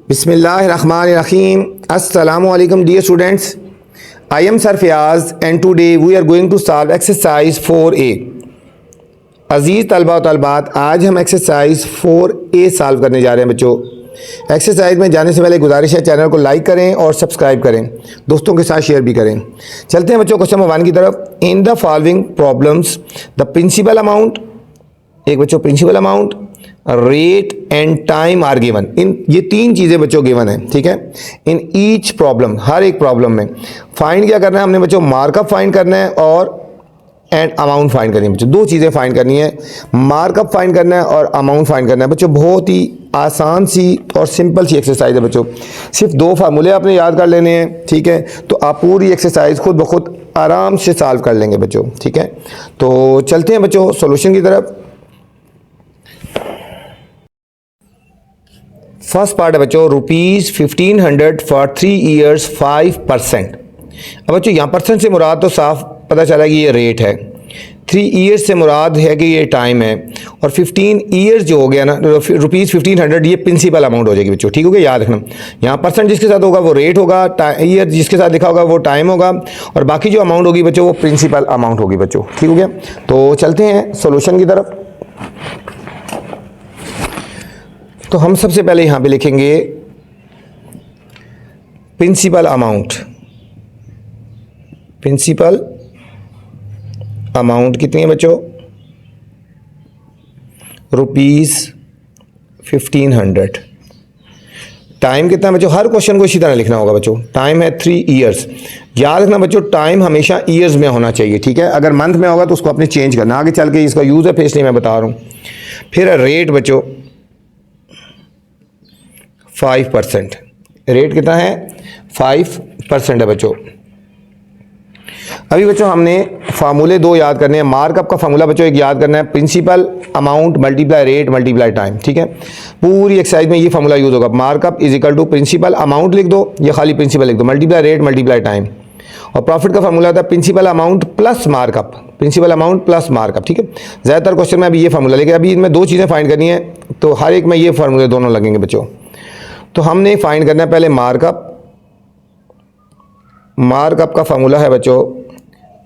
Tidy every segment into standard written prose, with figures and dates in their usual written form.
Bismillahirrahmanirrahim. Assalamu alaikum dear students. I am Sir Fayaz and today we are going to solve exercise 4A. अजीज़ तलबा और तलबात, आज हम exercise 4A solve करने जा रहे हैं बच्चों। एक्सरसाइज में जाने से पहले गुजारिश है चैनल को लाइक करें और सब्सक्राइब करें, दोस्तों के साथ शेयर भी करें। चलते हैं बच्चों क्वेश्चन नंबर 1 की तरफ। In the following problems the principal amount, एक बच्चों principal amount, rate and time are given. इन ये तीन चीज़ें बच्चों गिवन है, ठीक है। इन ईच प्रॉब्लम, हर एक प्रॉब्लम में फाइंड क्या करना है हमने बच्चों, मार्कअप फाइंड करना है और एंड अमाउंट फाइंड करनी है बच्चों। दो चीज़ें फाइंड करनी है, मार्कअप फाइंड करना है और अमाउंट फाइंड करना है बच्चों। बहुत ही आसान सी और सिंपल सी एक्सरसाइज है बच्चों। सिर्फ दो फार्मूले आपने याद कर लेने हैं, ठीक है, तो आप पूरी एक्सरसाइज खुद ब खुद आराम से सॉल्व कर लेंगे बच्चों, ठीक है। तो चलते हैं बच्चों सोल्यूशन की तरफ। फर्स्ट पार्ट है बच्चों, ₹1500 फॉर 3 ईयर्स 5%। अब बच्चों यहाँ परसेंट से मुराद तो साफ पता चला कि ये रेट है, 3 ईयर्स से मुराद है कि ये टाइम है, और 15 ईयर्स जो हो गया ना, ₹1500 ये प्रिंसिपल अमाउंट हो जाएगी बच्चों, ठीक हो गया। याद रखना यहाँ परसेंट जिसके साथ होगा वो रेट होगा, ईयर जिसके साथ लिखा होगा वो टाइम होगा, और बाकी जो अमाउंट होगी बच्चों वो प्रिंसिपल अमाउंट होगी बच्चों, ठीक हो गया। तो चलते हैं सोल्यूशन की तरफ। तो हम सबसे पहले यहाँ पे लिखेंगे प्रिंसिपल अमाउंट। प्रिंसिपल अमाउंट कितनी है बच्चों, ₹1500। टाइम कितना बच्चों, हर क्वेश्चन को इसी तरह लिखना होगा बच्चों। टाइम है 3 ईयर्स। याद रखना बच्चों टाइम हमेशा ईयर्स में होना चाहिए, ठीक है। अगर मंथ में होगा तो उसको अपने चेंज करना, आगे चल के इसका यूज़ है फिर इसलिए मैं बता रहा हूँ। फिर रेट बच्चों 5%। रेट कितना है, 5% है बच्चों। अभी बच्चों हमने फार्मूले दो याद करने हैं। मार्कअप का फार्मूला बच्चों एक याद करना है, principal amount multiply rate multiply time, ठीक है। पूरी एक्सरसाइज में ये फार्मूला यूज होगा। Markup is equal to principal amount लिख दो या खाली प्रिंसिपल लिख दो, मल्टीप्लाई रेट मल्टीप्लाई टाइम। और प्रॉफिट का फार्मूला था principal amount plus markup, principal amount plus markup, ठीक है। ज़्यादातर क्वेश्चन में अभी ये फार्मूला लेके, अभी इनमें दो चीज़ें फाइंड करनी है तो हर एक में ये फार्मूले दोनों लगेंगे बच्चों। तो हमने फाइंड करना है पहले मार्कअप। मार्कअप का फार्मूला है बच्चों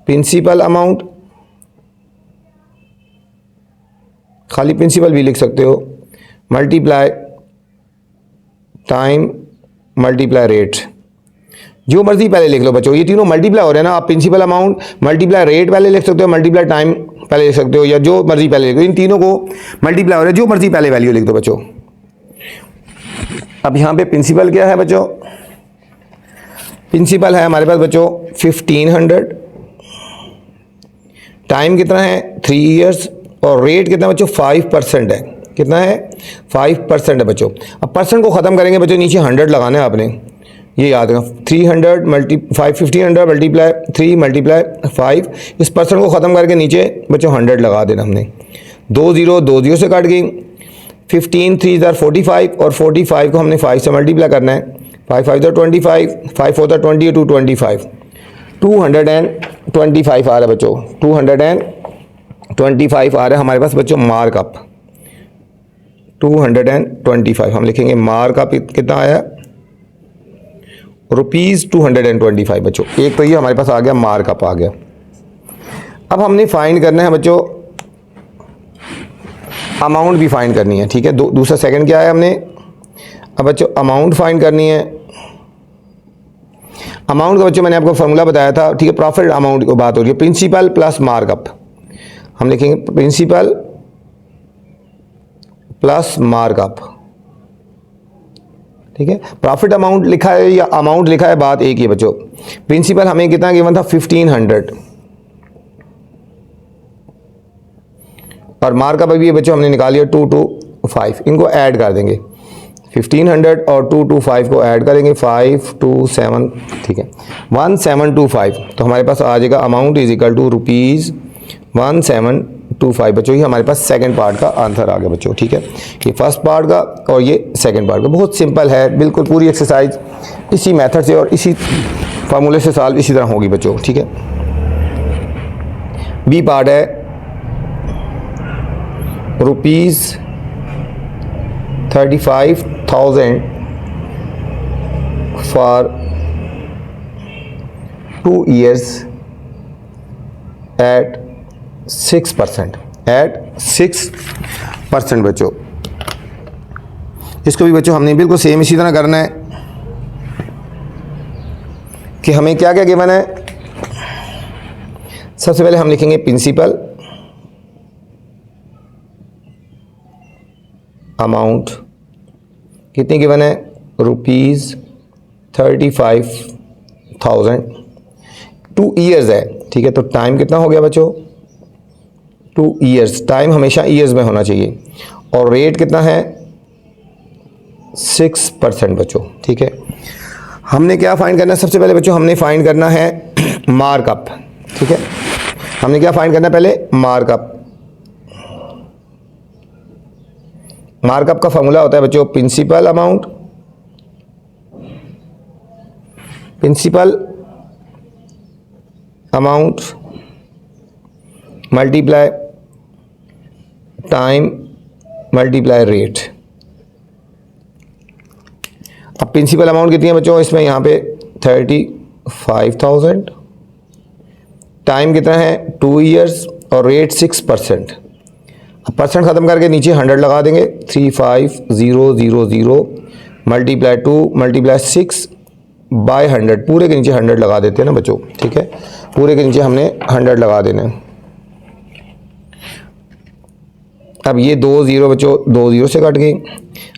प्रिंसिपल अमाउंट, खाली प्रिंसिपल भी लिख सकते हो, मल्टीप्लाई टाइम मल्टीप्लाई रेट, जो मर्जी पहले लिख लो बच्चों। ये तीनों मल्टीप्लाई हो रहे हैं ना, आप प्रिंसिपल अमाउंट मल्टीप्लाई रेट पहले लिख सकते हो, मल्टीप्लाई टाइम पहले लिख सकते हो, या जो मर्जी पहले लिख दो। इन तीनों को मल्टीप्लाई हो रहा है, जो मर्जी पहले वैल्यू लिख दो बच्चों। अब यहाँ पे प्रिंसिपल क्या है बच्चों, प्रिंसिपल है हमारे पास बच्चों 1500, टाइम कितना है 3 ईयर्स, और रेट कितना बच्चों 5% है। कितना है 5% है बच्चों। अब परसेंट को ख़त्म करेंगे बच्चों, नीचे 100 लगाना है आपने, ये याद रखना। 300 मल्टी 1500 मल्टीप्लाई 3 मल्टीप्लाई 5, इस परसेंट को ख़त्म करके नीचे बच्चों 100 लगा देना हमने। 2 0 से कट गई, 15 3 ज़ार 45, और 45 को हमने 5 से मल्टीप्लाई करना है। 5 5 ज़ार 25, 5 4 ज़ार 20, 225, 225 आ रहा है बच्चों। 225 आ रहा है हमारे पास बच्चों मार्कअप। 225 हम लिखेंगे मार्कअप कितना आया, ₹225 बच्चों। एक तो ये हमारे पास आ गया, मार्कअप आ गया। अब हमने फाइंड करना है बच्चों अमाउंट भी फाइंड करनी है, ठीक है। दूसरा सेकंड क्या है हमने, अब बच्चों अमाउंट फाइंड करनी है। अमाउंट का बच्चों मैंने आपको फॉर्मूला बताया था, ठीक है। प्रॉफिट अमाउंट की बात हो रही है, प्रिंसिपल प्लस मार्कअप। हम लिखेंगे प्रिंसिपल प्लस मार्कअप, ठीक है। प्रॉफिट अमाउंट लिखा है या अमाउंट लिखा है, बात एक ही है बच्चों। प्रिंसिपल हमें कितना गिवन था 1500, और मार्कअप अभी ये बच्चों हमने निकाल लिया 225। इनको ऐड कर देंगे, 1500 और 225 को ऐड करेंगे, 527, ठीक है, 1725। तो हमारे पास आ जाएगा अमाउंट इज इक्वल टू ₹1725 बच्चों। ये हमारे पास सेकंड पार्ट का आंसर आ गया बच्चों, ठीक है। ये फर्स्ट पार्ट का और ये सेकंड पार्ट का, बहुत सिंपल है बिल्कुल। पूरी एक्सरसाइज इसी मेथड से और इसी फार्मूले से सॉल्व इसी तरह होगी बच्चों, ठीक है। बी पार्ट है ₹35,000 फॉर 2 years एट 6%, बच्चों। इसको भी बच्चों हमने बिल्कुल सेम इसी तरह करना है कि हमें क्या क्या गिवन है। सबसे पहले हम लिखेंगे प्रिंसिपल अमाउंट कितनी गिवन है, ₹35,000, 2 years है, ठीक है। तो टाइम कितना हो गया बच्चों, 2 years, टाइम हमेशा ईयर्स में होना चाहिए, और रेट कितना है 6% बच्चों, ठीक है। हमने क्या फाइंड करना है, सबसे पहले बच्चों हमने फाइंड करना है मार्कअप, ठीक है। हमने क्या फाइंड करना है, पहले मार्कअप। मार्कअप का फॉर्मूला होता है बच्चों principal amount multiply time multiply rate. अब प्रिंसिपल अमाउंट कितनी है बच्चों, इसमें यहाँ पे 35,000, टाइम कितना है 2 years, और रेट 6%। अब परसेंट ख़त्म करके नीचे 100 लगा देंगे, 35,000 मल्टीप्लाई 2 मल्टीप्लाई 6 बाय 100, पूरे के नीचे 100 लगा देते हैं ना बच्चों, ठीक है। पूरे के नीचे हमने 100 लगा देना है। अब ये 2 0 बच्चों 2 0 से कट गई।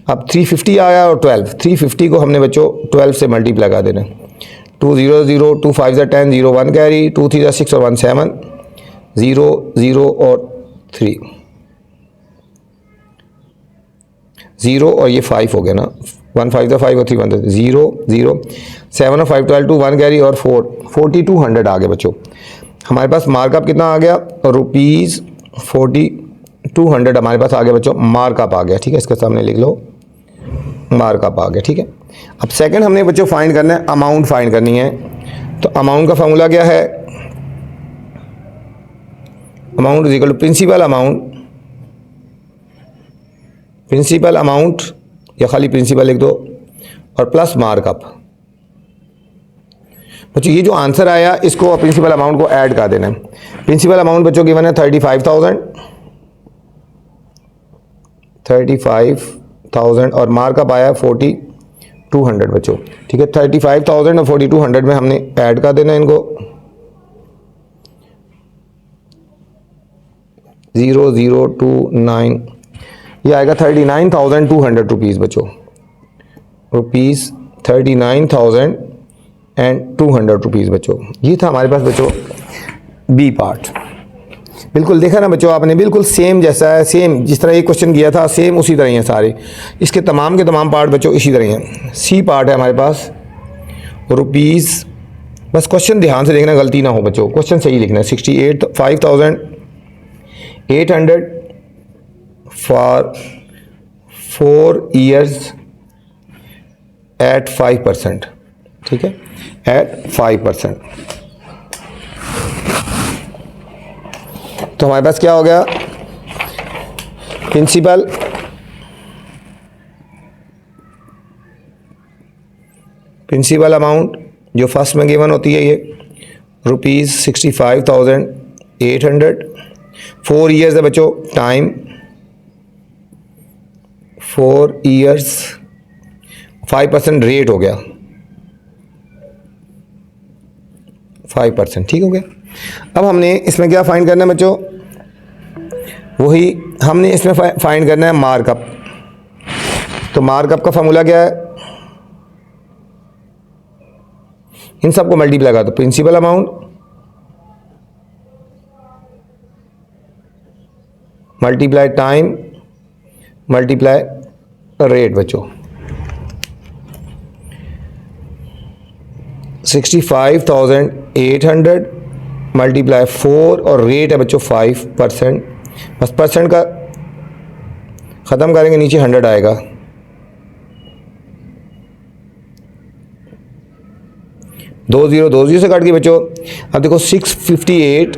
अब 350 आया और 12, 350 को हमने बच्चों 12 से मल्टीप्लाई लगा देना है। 2 0 0, 2 5 10, 0 1 कैरी, 2 3 6 और 1 7, 0 0 और 3, 0 और ये 5 हो गया ना, 1 5 5 और 3 1 0 0, 7 और 5 12, 2 1 कैरी और 4 4200 आ गए बच्चों। हमारे पास मार्कअप कितना आ गया, ₹4200 हमारे पास आ गया बच्चों, मार्कअप आ गया, ठीक है। इसके सामने लिख लो, मार्कअप आ गया, ठीक है। अब सेकंड हमने बच्चों फाइंड करना है, अमाउंट फाइंड करनी है। तो अमाउंट का फॉर्मूला क्या है, amount is equal to principal amount या खाली प्रिंसिपल लिख दो, और प्लस मार्कअप। बच्चों ये जो आंसर आया इसको प्रिंसिपल अमाउंट को ऐड कर देना है। प्रिंसिपल अमाउंट बच्चों गिवन है 35,000 और मार्कअप आया 4200 बच्चों, ठीक है। 35,000 और 4200 में हमने ऐड कर देना है इनको, 0 0 2 9, ये आएगा 39,200 रुपीज़ बच्चों, ₹39,200 बच्चों। ये था हमारे पास बच्चों बी पार्ट। बिल्कुल देखा ना बच्चों आपने, बिल्कुल सेम जैसा है, सेम जिस तरह एक क्वेश्चन किया था सेम उसी तरह ही है सारे। इसके तमाम के तमाम पार्ट बच्चों इसी तरह ही हैं। सी पार्ट है हमारे पास रुपीज़, बस क्वेश्चन ध्यान से देखना, गलती ना हो बच्चों, क्वेश्चन सही लिखना है। 68,800 फॉर 4 years एट 5%, ठीक है, एट 5%। तो हमारे पास क्या हो गया, प्रिंसिपल अमाउंट जो फर्स्ट में गिवन होती है ये ₹65,800, 4 years है बच्चों, टाइम 4 years, 5% रेट हो गया 5%, ठीक हो गया। अब हमने इसमें क्या फाइंड करना है बच्चों, वही हमने इसमें फाइंड करना है मार्कअप। तो मार्कअप का फॉर्मूला क्या है, इन सबको मल्टीप्लाई कर दो, principal amount multiply time multiply rate बच्चों। 65,800 मल्टीप्लाई 4 और रेट है बच्चों 5%। बस परसेंट का ख़त्म करेंगे, नीचे 100 आएगा। दो जीरो से कट गई बच्चों। अब देखो 658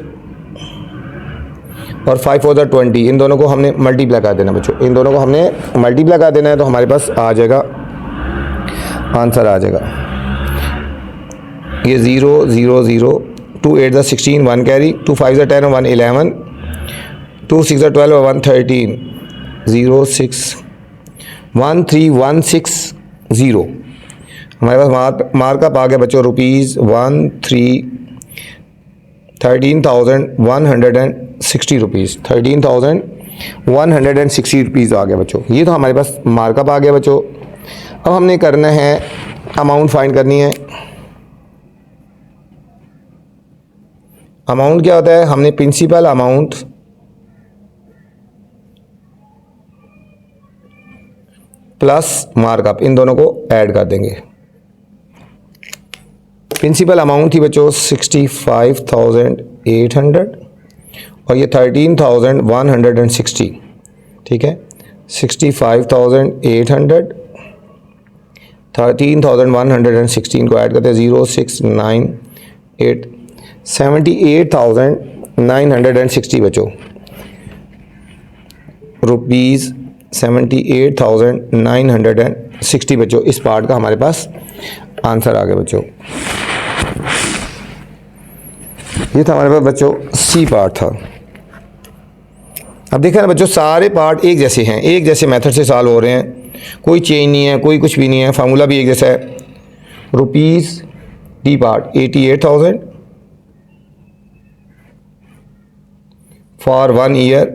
और 5 4 20, इन दोनों को हमने मल्टीप्लाई कर देना बच्चों, इन दोनों को हमने मल्टीप्लाई कर देना है, तो हमारे पास आ जाएगा, आंसर आ जाएगा ये 0 0 0, 2 8 द 16 1 कैरी, 2 5 द 10 1 11, 2 6 द 12 1 13, 0 6 1 3 1 6 0। हमारे पास मार्कअप आ गया बच्चों रुपीज़ 13,160 रुपीज़, 13,160 रुपीज़ आ गया बच्चों। ये तो हमारे पास मार्कअप आ गया बच्चों। अब हमने करना है अमाउंट फाइंड करनी है। अमाउंट क्या होता है, हमने प्रिंसिपल अमाउंट प्लस मार्कअप इन दोनों को ऐड कर देंगे। प्रिंसिपल अमाउंट थी बच्चों 65,800 और ये 13,160, ठीक है। 65,800 13,116 को ऐड करते हैं 0 6 9 8 78,960 बच्चों, रुपीज़ 78,960 बच्चों। इस पार्ट का हमारे पास आंसर आ गया बच्चों। ये था हमारे पास बच्चों सी पार्ट था। अब देखा ना बच्चों, सारे पार्ट एक जैसे हैं, एक जैसे मेथड से सॉल्व हो रहे हैं, कोई चेंज नहीं है, कोई कुछ भी नहीं है, फार्मूला भी एक जैसा है। Rupees D part 88,000 for 1 year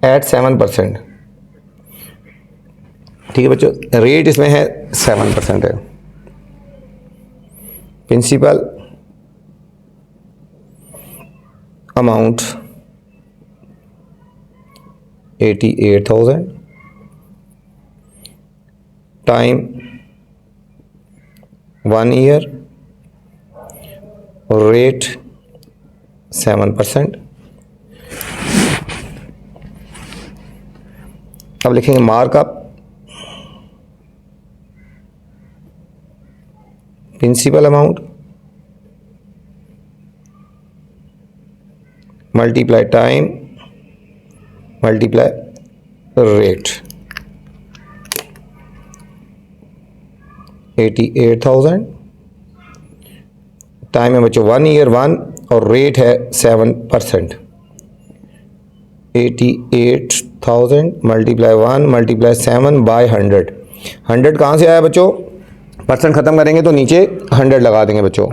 at 7%, ठीक है बच्चों। रेट इसमें है 7% है। Principal amount 88,000 time 1 year, rate 7%। अब लिखेंगे markup principal amount multiply time multiply rate, 88,000 time है बच्चों 1 ईयर 1 और रेट है 7%। 88,000 मल्टीप्लाई 1 मल्टीप्लाई 7 बाय 100। 100 कहाँ से आया बच्चों, परसेंट ख़त्म करेंगे तो नीचे 100 लगा देंगे बच्चों।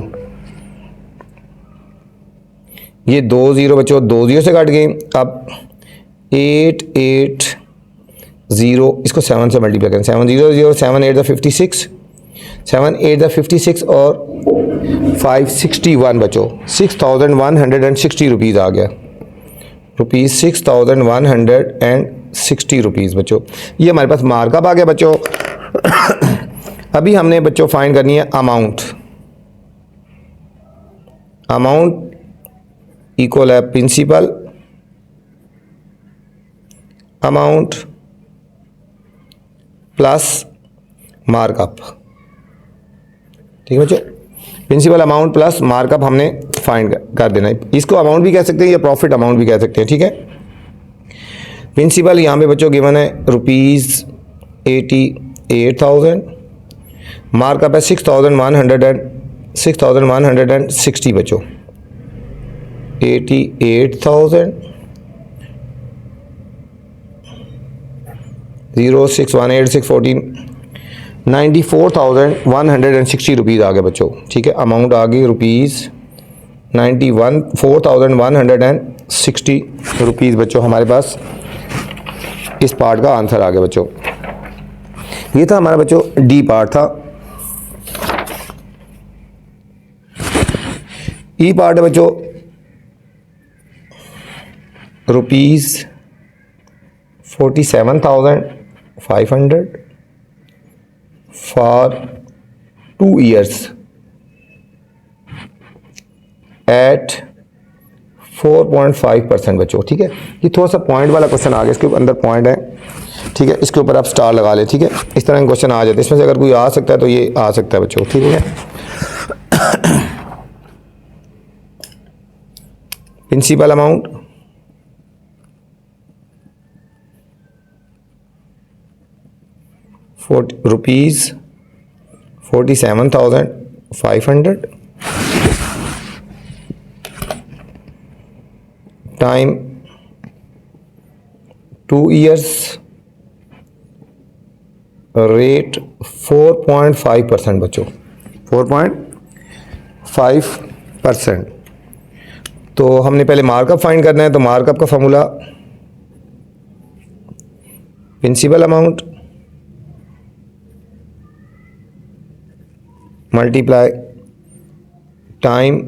ये 2 0 बच्चों, 2 0 से काट गए। अब 880 इसको 7 से मल्टीप्लाई करें, 7 0 0 7 8 द 56, 7 8 द 56 और 561 बच्चों, 6,160 रुपीज़ आ गया, रुपीज़ 6,160 रुपीज़ बच्चों। ये हमारे पास मार्कअप आ गया बच्चों। अभी हमने बच्चों फाइंड करनी है अमाउंट। अमाउंट इक्वल है प्रिंसिपल अमाउंट प्लस मार्कअप, ठीक है बच्चों। प्रिंसिपल अमाउंट प्लस मार्कअप हमने फाइंड कर देना है। इसको अमाउंट भी कह सकते हैं या प्रॉफिट अमाउंट भी कह सकते हैं, ठीक है। प्रिंसिपल यहाँ पे बच्चों गिवन है रुपीज़ 88,000, मार्कअप है 6,160 बच्चों। 88,000 0 6 1 8 6 14 94,160 रुपीज़ आ गए बच्चों, ठीक है। अमाउंट आ गई रुपीज़ 4,160 रुपीज़ बच्चों। हमारे पास इस पार्ट का आंसर आ गया बच्चों। ये था हमारा बच्चों डी पार्ट था। ई पार्ट है बच्चों रुपीज़ 47,500 फॉर 2 years एट 4.5% बच्चों, ठीक है। ये थोड़ा सा पॉइंट वाला क्वेश्चन आ गया, इसके अंदर पॉइंट है, ठीक है। इसके ऊपर आप स्टार लगा लें, ठीक है। इस तरह के क्वेश्चन आ जाते हैं। इसमें से अगर कोई आ सकता है तो ये आ सकता है बच्चों, ठीक है। Principal amount rupees 47,500 time 2 years, rate 4.5% बच्चों, 4.5%। तो हमने पहले मार्कअप फाइंड करना है, तो मार्कअप का formula principal amount multiply time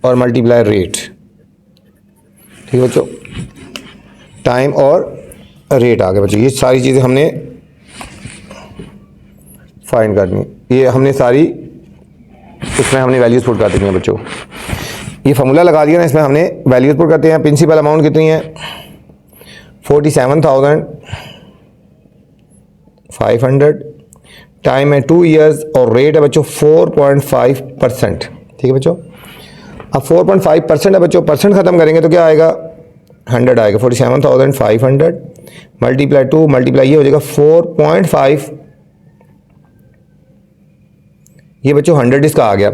और मल्टीप्लाई रेट। ठीक है बच्चों, टाइम और रेट आ गया बच्चों। ये सारी चीज़ें हमने फाइंड करनी, ये हमने सारी इसमें हमने वैल्यूज पुट कर देनी है बच्चों। ये फॉर्मूला लगा दिया ना, इसमें हमने वैल्यूज पुट करते हैं। प्रिंसिपल अमाउंट कितनी है 47,500, टाइम है 2 years और रेट है बच्चों 4.5%। ठीक है बच्चों, अब 4.5% है बच्चों, परसेंट ख़त्म करेंगे तो क्या आएगा 100 आएगा। 47,500 मल्टीप्लाई 2 मल्टीप्लाई ये हो जाएगा 4.5, ये बच्चों 100 इसका आ गया।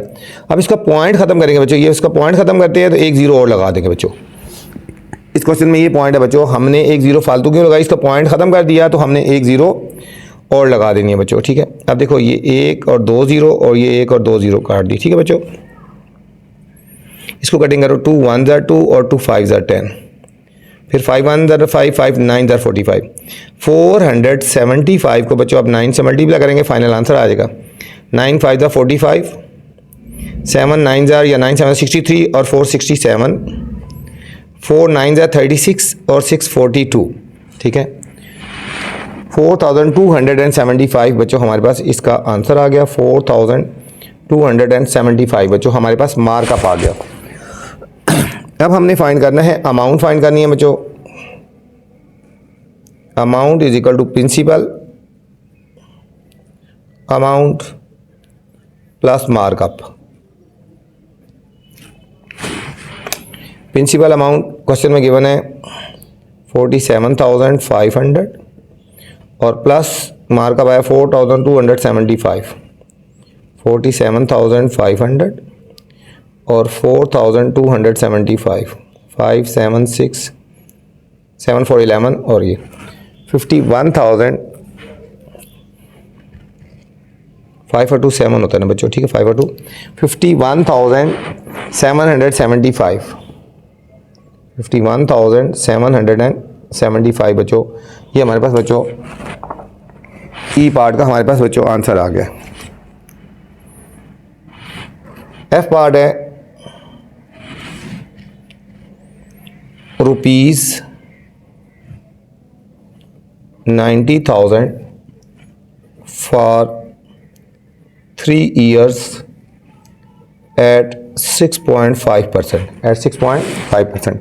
अब इसका पॉइंट ख़त्म करेंगे बच्चों, ये इसका पॉइंट ख़त्म करते हैं तो एक ज़ीरो और लगा देंगे बच्चों। इस क्वेश्चन में ये पॉइंट है बच्चों, हमने एक ज़ीरो फालतू क्यों लगाई, इसका पॉइंट ख़त्म कर दिया तो हमने एक ज़ीरो और लगा देनी है बच्चों। ठीक है, अब देखो ये एक और दो ज़ीरो और ये एक और दो ज़ीरो काट दी। ठीक है बच्चों, इसको कटिंग करो, 2 1 ज़ा 2 और 2 5 ज़ा 10, फिर 5 1 ज़ा 5 5 9 ज़ा 45। 475 को बच्चों अब 9 से मल्टीप्लाई करेंगे, फाइनल आंसर आ जाएगा 9 5 ज़ा 45, 7 9 ज़ा या 9 7 63 और 4 67, 4 9 ज़ा 36 और 6 42। ठीक है, 4275 बच्चों हमारे पास इसका आंसर आ गया। 4275 बच्चों हमारे पास मार्कअप आ गया। अब हमने फाइंड करना है अमाउंट, फाइंड करनी है बच्चों। Amount is equal to principal amount plus markup. Principal amount question में गिवन है 47,500 और प्लस मार्कअप आया 4275। 47,500 और 4275, 5 7 6 7 4 11 और ये 51,000, 5 और 2 7 होता है ना बच्चों। ठीक है, 5 और 2 51,775, 51,775 बच्चों, ये हमारे पास बच्चों ई पार्ट का हमारे पास बच्चों आंसर आ गया। एफ पार्ट है ₹90,000 फॉर 3 years एट 6.5%, एट 6.5%।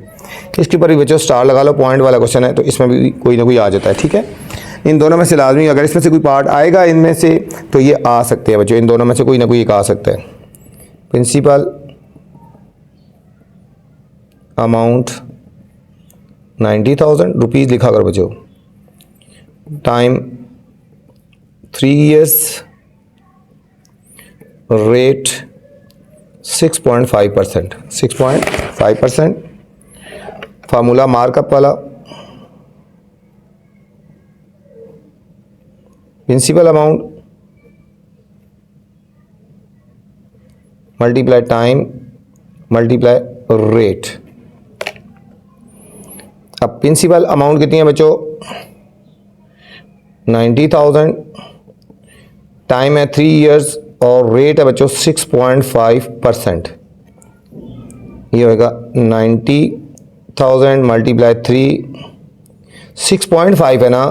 इसके ऊपर भी बच्चों स्टार लगा लो, पॉइंट वाला क्वेश्चन है तो इसमें भी कोई ना कोई आ जाता है। ठीक है, इन दोनों में से लाजमी, अगर इसमें से कोई पार्ट आएगा इनमें से तो ये आ सकते हैं बच्चों, इन दोनों में से कोई ना कोई एक आ सकता है। प्रिंसिपल अमाउंट 90,000 रुपीज़ लिखा कर बच्चों, time 3 years, rate 6.5%, 6.5%। Formula markup वाला, principal amount multiply time multiply rate. अब प्रिंसिपल अमाउंट कितनी है बच्चों 90,000, टाइम है 3 years और रेट है बच्चों 6.5%। ये होगा 90,000 मल्टीप्लाई 3, 6.5 है ना,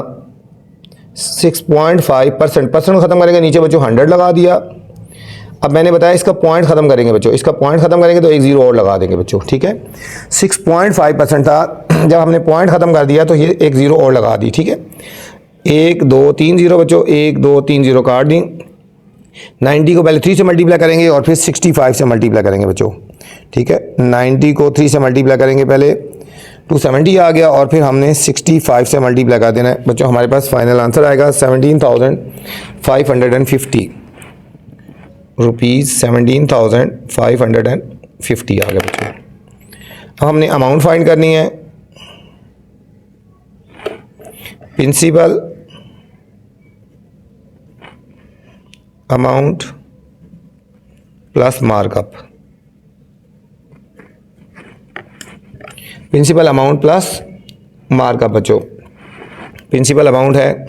6.5%। परसेंट ख़त्म करेंगे नीचे बच्चों 100 लगा दिया। अब मैंने बताया इसका पॉइंट ख़त्म करेंगे बच्चों, इसका पॉइंट ख़त्म करेंगे तो एक ज़ीरो और लगा देंगे बच्चों। ठीक है, 6.5% था, जब हमने पॉइंट ख़त्म कर दिया तो ये एक ज़ीरो और लगा दी। ठीक है, 1 2 3 ज़ीरो बच्चों, 1 2 3 ज़ीरो काट दी। 90 को पहले 3 से मल्टीप्लाई करेंगे और फिर 65 से मल्टीप्लाई करेंगे बच्चों। ठीक है, 90 को 3 से मल्टीप्लाई करेंगे पहले 270 आ गया और फिर हमने 65 से मल्टीप्लाई कर देना है बच्चों। हमारे पास फाइनल आंसर आएगा 17,550 रुपीज़। 17,550 आ गया बच्चों। अब हमने अमाउंट फाइंड करनी है। Principal amount plus markup. Principal amount plus markup बच्चों। प्रिंसिपल अमाउंट है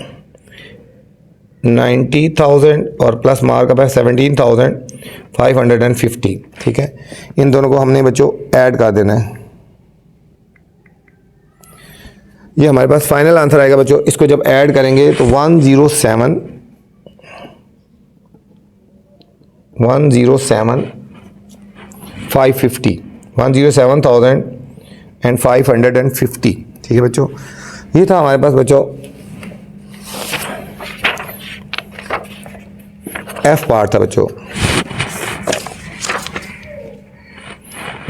90,000 और प्लस मार्कअप है 17,550। ठीक है, इन दोनों को हमने बच्चों ऐड कर देना है। ये हमारे पास फाइनल आंसर आएगा बच्चों। इसको जब ऐड करेंगे तो 107,550 107,550। ठीक है बच्चों, ये था हमारे पास बच्चों एफ पार्ट था बच्चों।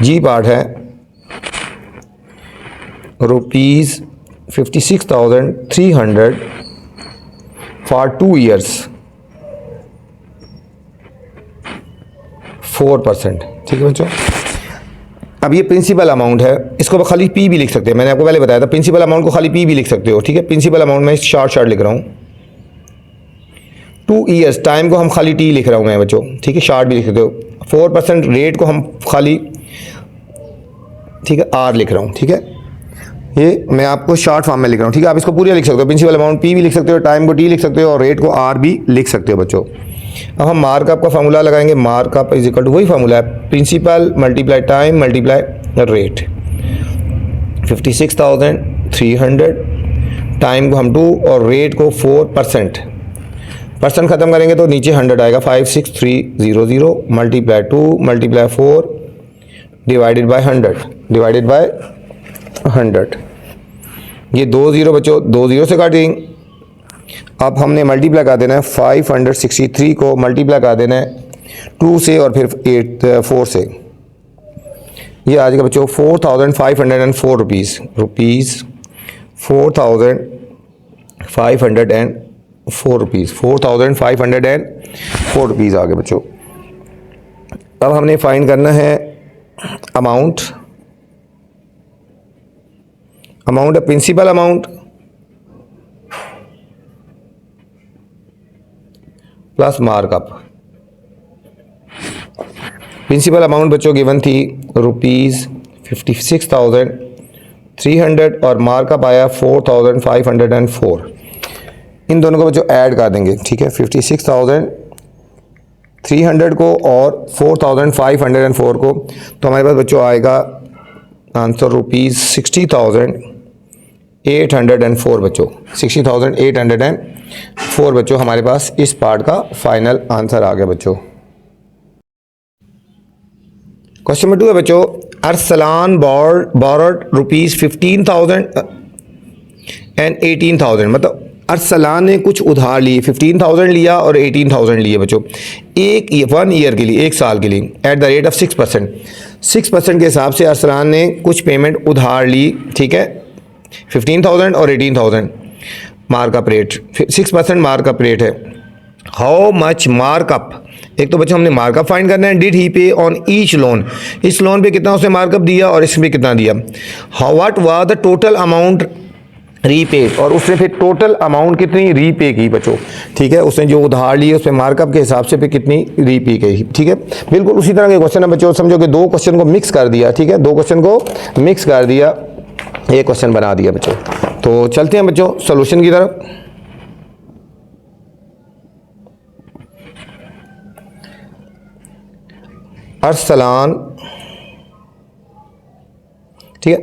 जी पार्ट है ₹56,300 फॉर 2 ईयर्स 4%। ठीक है बच्चों, अब ये प्रिंसिपल अमाउंट है, इसको खाली पी भी लिख सकते हैं। मैंने आपको पहले बताया था प्रिंसिपल अमाउंट को खाली पी भी लिख सकते हो। ठीक है, प्रिंसिपल अमाउंट में शॉर्ट लिख रहा हूँ। 2 ईयर्स टाइम को हम खाली टी लिख रहा हूँ मैं बच्चों। ठीक है, शॉर्ट भी लिख सकते हो। 4% रेट को हम खाली, ठीक है, आर लिख रहा हूँ। ठीक है, ये मैं आपको शॉर्ट फॉर्म में लिख रहा हूँ। ठीक है, आप इसको पूरा लिख सकते हो। प्रिंसिपल अमाउंट पी भी लिख सकते हो, टाइम को टी लिख सकते हो और रेट को आर भी लिख सकते हो बच्चों। अब हम मार्कअप का फार्मूला लगाएंगे। मार्कअप इज इक्वल टू वही फार्मूला है, principal multiply time multiply rate. 56,300 time को हम 2 और रेट को 4%। परसेंट ख़त्म करेंगे तो नीचे 100 आएगा। 56300 मल्टीप्लाई 2 मल्टीप्लाई 4 डिवाइडेड बाय 100 ये 2 0 बच्चों, 2 0 से काटेंगे। अब हमने मल्टीप्लाई कर देना है 563 को मल्टीप्लाई कर देना है 2 से और फिर 4 से। ये आ जाएगा बच्चों 4,504 रुपीज़ 4,504 रुपीज़ 4,504 रुपीज़ आ गए बच्चों। अब हमने फाइंड करना है अमाउंट है principal amount plus markup. Principal amount बच्चों गिवन थी ₹56,300 और मार्कअप आया 4,504। इन दोनों को बच्चों ऐड कर देंगे। ठीक है, 56,300 को और 4,504 को, तो हमारे पास बच्चों आएगा आंसर ₹60,804 बच्चों। 60,804 बच्चों हमारे पास इस पार्ट का फाइनल आंसर आ गया बच्चों। क्वेश्चन नंबर 2 है बच्चों, अरसलान borrowed ₹15,000 and 18,000। मतलब अरसलान ने कुछ उधार लिए, 15,000 लिया और 18,000 लिए बच्चों, 1 ईयर के लिए, 1 साल के लिए, एट द रेट ऑफ 6%। 6% के हिसाब से अरसलान ने कुछ पेमेंट उधार ली। ठीक है, 15,000 और 18,000 मार्कअप रेट, 6% मार्कअप रेट है। हाउ मच मार्कअप, एक तो बच्चों हमने मार्कअप फाइंड करना है। डिड ही पे ऑन ईच लोन, इस लोन पे कितना उसने मार्कअप दिया और इसमें कितना दिया। How what was the total amount repaid, और उसने फिर टोटल अमाउंट कितनी रीपे की बच्चों। ठीक है, उसने जो उधार ली उसमें मार्कअप के हिसाब से फिर कितनी रीपे की। ठीक है, बिल्कुल उसी तरह के क्वेश्चन है बच्चों। समझो कि 2 क्वेश्चन को मिक्स कर दिया। ठीक है, 2 क्वेश्चन को मिक्स कर दिया, एक क्वेश्चन बना दिया बच्चों। तो चलते हैं बच्चों सॉल्यूशन की तरफ। अरसलान, ठीक है,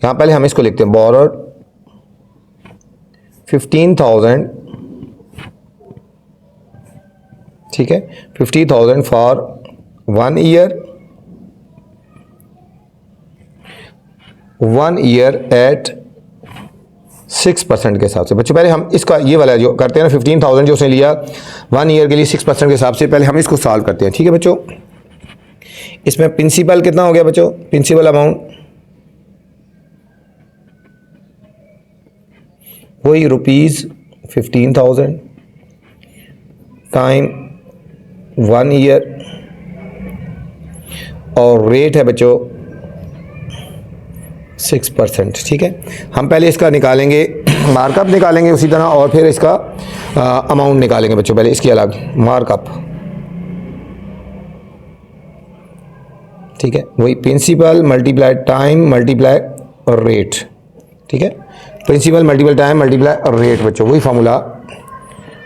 यहां पहले हम इसको लिखते हैं borrowed 15,000। ठीक है, 50,000 फॉर 1 ईयर, 1 ईयर एट 6% के हिसाब से। बच्चों पहले हम इसका ये वाला जो करते हैं ना, 15,000 जो उसने लिया 1 ईयर के लिए 6% के हिसाब से, पहले हम इसको सॉल्व करते हैं। ठीक है बच्चों, इसमें प्रिंसिपल कितना हो गया बच्चों, प्रिंसिपल अमाउंट वही ₹15,000 टाइम 1 ईयर और रेट है बच्चों 6%। ठीक है, हम पहले इसका निकालेंगे, मार्कअप निकालेंगे उसी तरह, और फिर इसका अमाउंट निकालेंगे बच्चों। पहले इसकी अलग मार्कअप, ठीक है, वही प्रिंसिपल मल्टीप्लाई टाइम मल्टीप्लाई और रेट। ठीक है, प्रिंसिपल मल्टीपल टाइम मल्टीप्लाई और रेट बच्चों, वही फार्मूला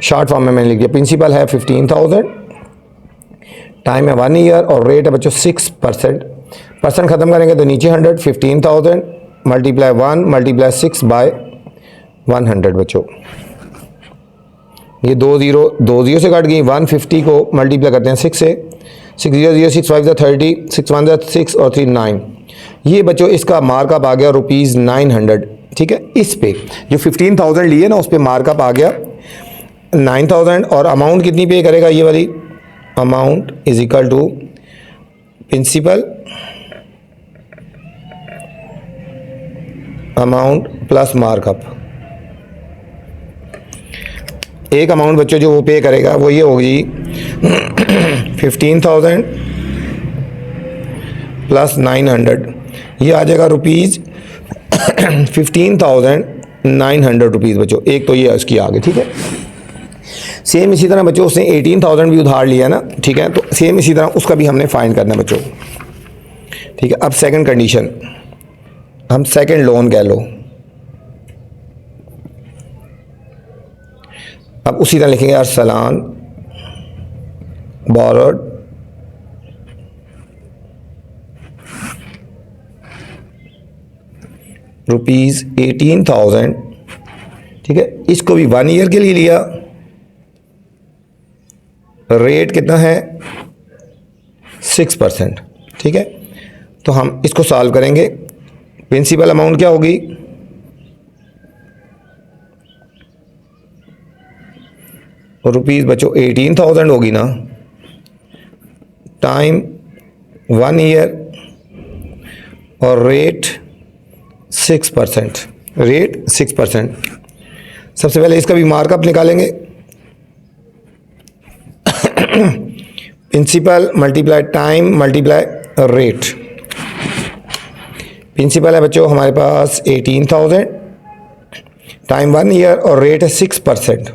शॉर्ट फॉर्म में मैंने लिख दिया। प्रिंसिपल है 15,000, टाइम है 1 ईयर और रेट है बच्चों 6%। परसेंट ख़त्म करेंगे तो नीचे 100, 15,000 मल्टीप्लाई 1 मल्टीप्लाई 6 बाय 100 बच्चों। ये 2 0 से कट गई, 150 को मल्टीप्लाई करते हैं 6 से, 6 0 0 6 5 30, 6 1 6 और 3 9। ये बच्चों इसका मार्कअप आ गया ₹900। ठीक है, इस पे जो 15,000 लिए ना उस पे मार्कअप आ गया 9,000। और अमाउंट कितनी पे करेगा, ये वाली amount is equal to principal amount plus markup. एक अमाउंट बच्चों जो वो पे करेगा वो ये होगी 15,000 प्लस 900, ये आ जाएगा ₹15,900 बच्चों। एक तो ये उसकी आ गई। ठीक है, सेम इसी तरह बच्चों उसने 18,000 भी उधार लिया ना। ठीक है, तो सेम इसी तरह उसका भी हमने फाइंड करना है बच्चों। ठीक है, अब सेकंड कंडीशन, हम सेकंड लोन कह लो। अब उसी तरह लिखेंगे अरसलान बोरोड ₹18,000। ठीक है, इसको भी 1 ईयर के लिए लिया, रेट कितना है 6%। ठीक है, तो हम इसको सॉल्व करेंगे। प्रिंसिपल अमाउंट क्या होगी, रुपीज़ बच्चों 18,000 होगी ना, टाइम 1 ईयर और रेट 6%। रेट 6%। सबसे पहले इसका भी मार्कअप निकालेंगे। Principal multiply time multiply rate. Principal है बच्चों हमारे पास 18,000, टाइम 1 ईयर और रेट है 6%।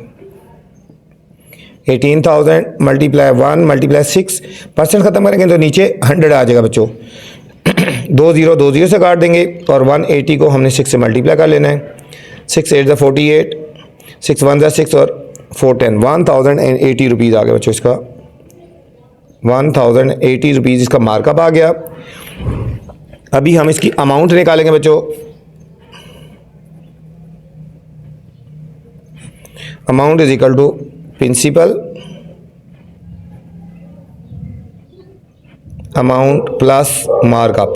18,000 मल्टीप्लाई 1 मल्टीप्लाई 6%, ख़त्म करेंगे तो नीचे 100 आ जाएगा बच्चों। 2 0 से काट देंगे और 180 को हमने 6 से मल्टीप्लाई कर लेना है। 6 8 48, 6 1 6 और 4 10, ₹1,080 आ गया बच्चों इसका। ₹1,080 इसका मार्कअप आ गया। अभी हम इसकी अमाउंट निकालेंगे बच्चों। Amount is equal to principal amount plus markup.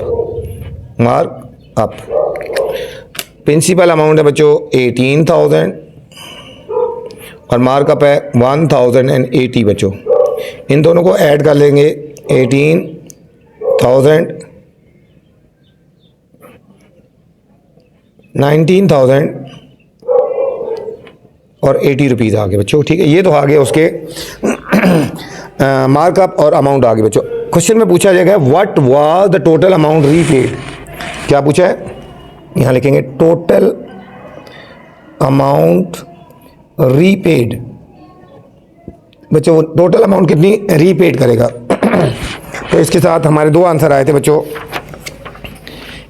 Principal amount है बच्चों 18,000 और मार्कअप है 1,080 बच्चों। इन दोनों को ऐड कर लेंगे, 18,000 19,000 और ₹80 आ गए बच्चों। ठीक है, ये तो आ गए उसके मार्कअप और अमाउंट आ गए बच्चों। क्वेश्चन में पूछा जाएगा what was the total amount repaid. क्या पूछा है, यहाँ लिखेंगे टोटल अमाउंट रीपेड। बच्चों टोटल अमाउंट कितनी रीपेड करेगा। तो इसके साथ हमारे 2 आंसर आए थे बच्चों।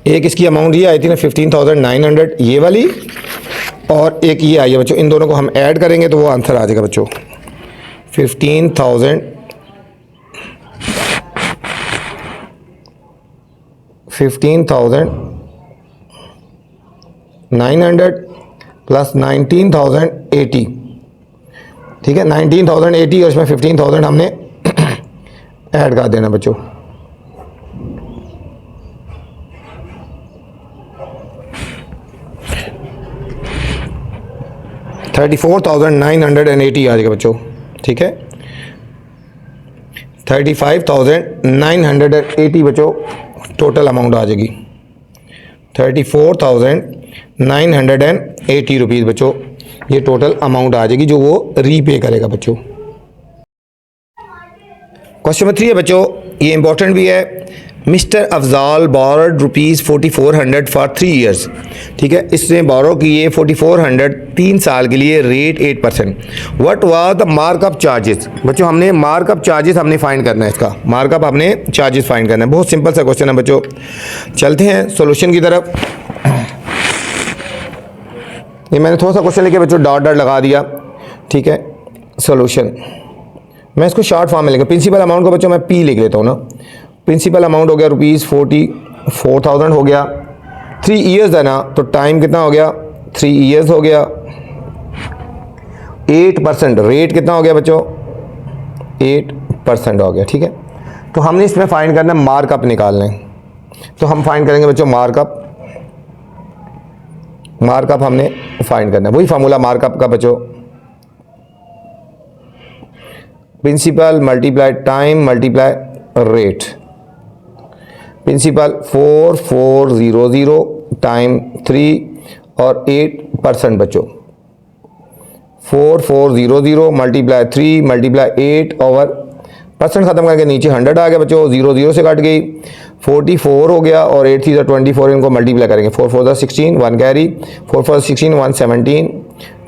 एक इसकी अमाउंट ये आई थी ना 15,900 ये वाली, और एक ये आई है बच्चों। इन दोनों को हम ऐड करेंगे तो वो आंसर आ जाएगा बच्चों 15,900 प्लस 19,080। ठीक है, 19,080 और इसमें 15,000 हमने ऐड कर देना बच्चों। $34,980 आ जाएगा बच्चों। ठीक है, 35,980 बच्चों टोटल अमाउंट आ जाएगी। 34,980 रुपीज़ बच्चों ये टोटल अमाउंट आ जाएगी जो वो रीपे करेगा बच्चों। क्वेश्चन नंबर 3 है बच्चों, ये इंपॉर्टेंट भी है। Mister Afzal borrowed ₹4400 for 3 years. ठीक है, इसने बोरो किए 4400 3 साल के लिए, rate 8%। What was the markup charges. बच्चों हमने मार्कअप चार्जेस हमने फाइंड करना है, इसका मार्कअप हमने चार्जेस फाइंड करना है। बहुत सिंपल सा क्वेश्चन है बच्चों। चलते हैं सॉल्यूशन की तरफ। ये मैंने थोड़ा सा क्वेश्चन लेके बच्चों डॉट डॉट लगा दिया। ठीक है, सॉल्यूशन मैं इसको शॉर्ट फॉर्म में लिखा। प्रिंसिपल अमाउंट को बच्चों मैं पी लिख लेता हूँ ना। प्रिंसिपल अमाउंट हो गया ₹44,000 हो गया। 3 ईयर्स है ना, तो टाइम कितना हो गया, 3 ईयर्स हो गया। 8% रेट कितना हो गया बच्चों, 8% हो गया। ठीक है, तो हमने इसमें फाइंड करना है, मार्कअप निकालना है। तो हम फाइंड करेंगे बच्चों मार्कअप हमने फाइंड करना है। वही फार्मूला मार्कअप का बच्चों, principal multiply time multiply rate. Principal 4400 time 3 और 8% बच्चों। 4400 मल्टीप्लाई 3 मल्टीप्लाई 8 ओवर परसेंट ख़त्म करके नीचे 100 आ गया बच्चों। 0 से कट गई, 44 हो गया और 8 3 24, इनको मल्टीप्लाई करेंगे। 4 4 16 1 कैरी, 4 4 16 1 17,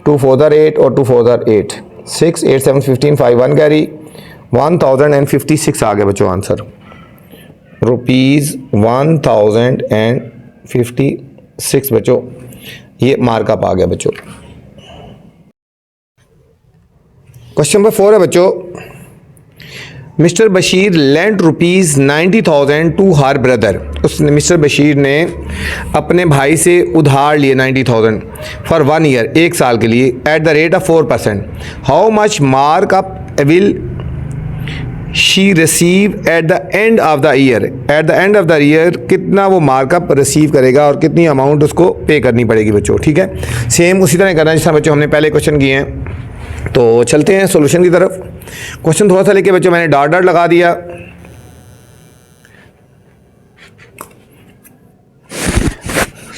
2 4 8 और 2 4 8 6 8 7 15 5 1 कैरी, 1056 आ गया बच्चों आंसर। ₹1056 बच्चों ये मार्कअप आ गया बच्चों। क्वेश्चन नंबर 4 है बच्चों, Mister Bashir lent ₹90,000 to her brother. उसने मिस्टर बशीर ने अपने भाई से उधार लिए 90,000 फॉर 1 ईयर, 1 साल के लिए, eight the rate of 4%। How much markup will she receive at the end of the year. At the end of the year कितना वो मार्कअप रिसीव करेगा और कितनी अमाउंट उसको पे करनी पड़ेगी बच्चों। ठीक है, सेम उसी तरह करना है जिस तरह बच्चों हमने पहले क्वेश्चन किए हैं। तो चलते हैं सॉल्यूशन की तरफ। क्वेश्चन थोड़ा सा लेके बच्चों मैंने डॉट डॉट लगा दिया।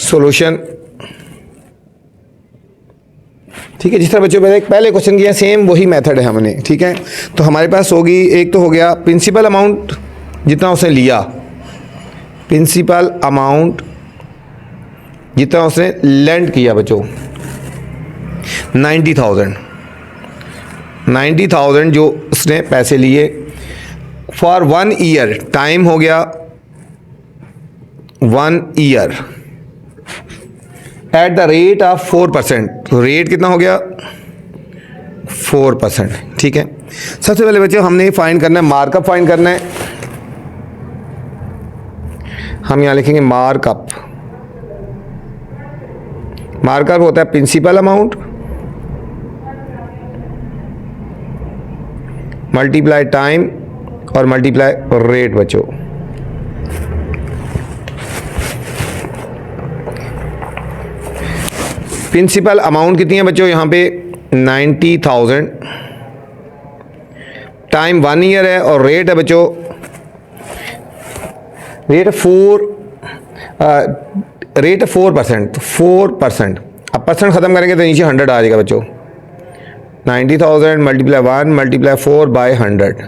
सॉल्यूशन ठीक है, जिस तरह बच्चों मैंने पहले क्वेश्चन किया सेम वही मेथड है हमने। ठीक है, तो हमारे पास होगी, एक तो हो गया प्रिंसिपल अमाउंट जितना उसने लिया, प्रिंसिपल अमाउंट जितना उसने लेंड किया बच्चों 90,000 जो उसने पैसे लिए फॉर 1 ईयर। टाइम हो गया 1 year at the rate of 4%। तो रेट कितना हो गया 4%। ठीक है, सबसे पहले बच्चों हमने फाइंड करना है, मार्कअप फाइंड करना है। हम यहां लिखेंगे मार्कअप। मार्कअप होता है प्रिंसिपल अमाउंट मल्टीप्लाई टाइम और मल्टीप्लाई रेट बच्चों। प्रिंसिपल अमाउंट कितनी है बच्चों यहाँ पे 90,000, टाइम 1 ईयर है और रेट है बच्चों, रेट 4%। 4%। अब परसेंट ख़त्म करेंगे तो नीचे 100 आ जाएगा बच्चों। 90,000 मल्टीप्लाई 1 मल्टीप्लाई 4 बाई 100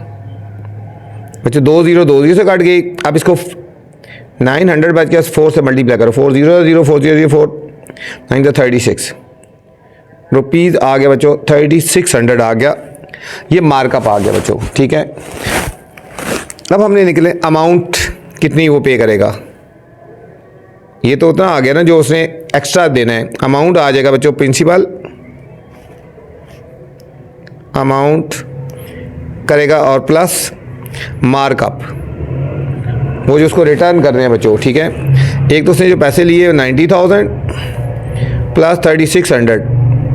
बच्चों। 2 0 से कट गई। अब इसको 900 बच गया, 4 से मल्टीप्लाई करो। 4 0 0 4 0 0 4 9 36 रुपीज़ आ गया बच्चों। 3600 आ गया, ये मार्कअप आ गया बच्चों। ठीक है, अब हमने निकले अमाउंट कितनी वो पे करेगा। ये तो उतना आ गया ना जो उसने एक्स्ट्रा देना है। अमाउंट आ जाएगा बच्चों प्रिंसिपल अमाउंट करेगा और प्लस मार्कअप वो जो उसको रिटर्न करने हैं बच्चों। ठीक है, एक तो उसने जो पैसे लिए 90,000 प्लस 3600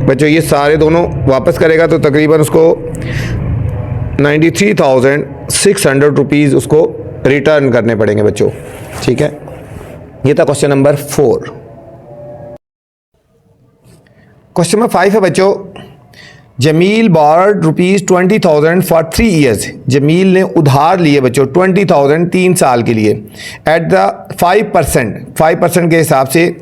बच्चों, ये सारे दोनों वापस करेगा तो तकरीबन उसको 93,600 रुपीज़ उसको रिटर्न करने पड़ेंगे बच्चों। ठीक है, ये था क्वेश्चन नंबर 4। क्वेश्चन नंबर 5 है बच्चों, Jameel borrowed ₹20,000 for 3 years. Jameel ने उधार लिए बच्चों 20,000 3 साल के लिए एट द 5% के हिसाब से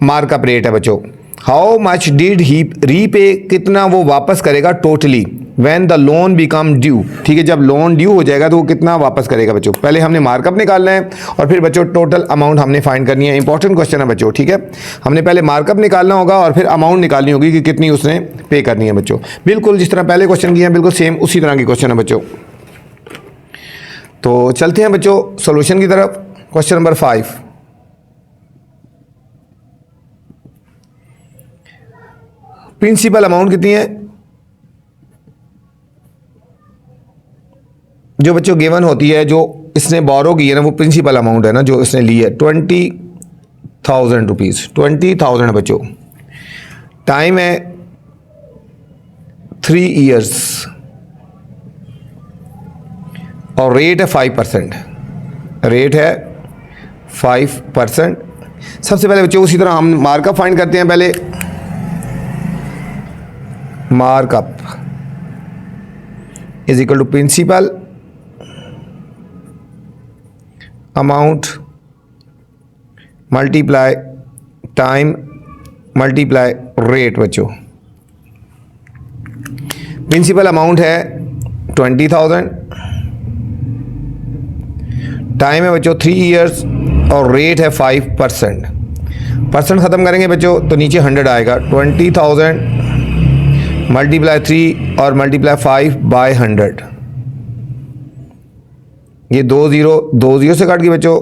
मार्कअप रेट है बच्चों। How much did he repay, कितना वो वापस करेगा totally when the loan become due. ठीक है, जब लोन ड्यू हो जाएगा तो वो कितना वापस करेगा बच्चों। पहले हमने मार्कअप निकालना है और फिर बच्चों टोटल अमाउंट हमने फाइंड करनी है। इंपॉर्टेंट क्वेश्चन है बच्चों। ठीक है, हमने पहले मार्कअप निकालना होगा और फिर अमाउंट निकालनी होगी कि कितनी उसने पे करनी है बच्चों। बिल्कुल जिस तरह पहले क्वेश्चन किए हैं बिल्कुल सेम उसी तरह की क्वेश्चन है बच्चों। तो चलते हैं बच्चों सोल्यूशन की तरफ। क्वेश्चन नंबर 5, प्रिंसिपल अमाउंट कितनी है जो बच्चों गिवन होती है, जो इसने बोरो की है ना, वो प्रिंसिपल अमाउंट है ना जो इसने ली है 20,000 रुपीज़। 20,000 बच्चों। टाइम है 3 ईयर्स और रेट है 5%। रेट है 5%। सबसे पहले बच्चों उसी तरह हम मार्कअप फाइंड करते हैं। पहले markup is equal to principal amount multiply time multiply rate बच्चों। प्रिंसिपल अमाउंट है 20,000, टाइम है बच्चों 3 ईयर्स और रेट है 5%। परसेंट ख़त्म करेंगे बच्चों तो नीचे 100 आएगा। 20,000 मल्टीप्लाई 3 और मल्टीप्लाई 5 बाय 100। ये 2 0 से काट के बच्चों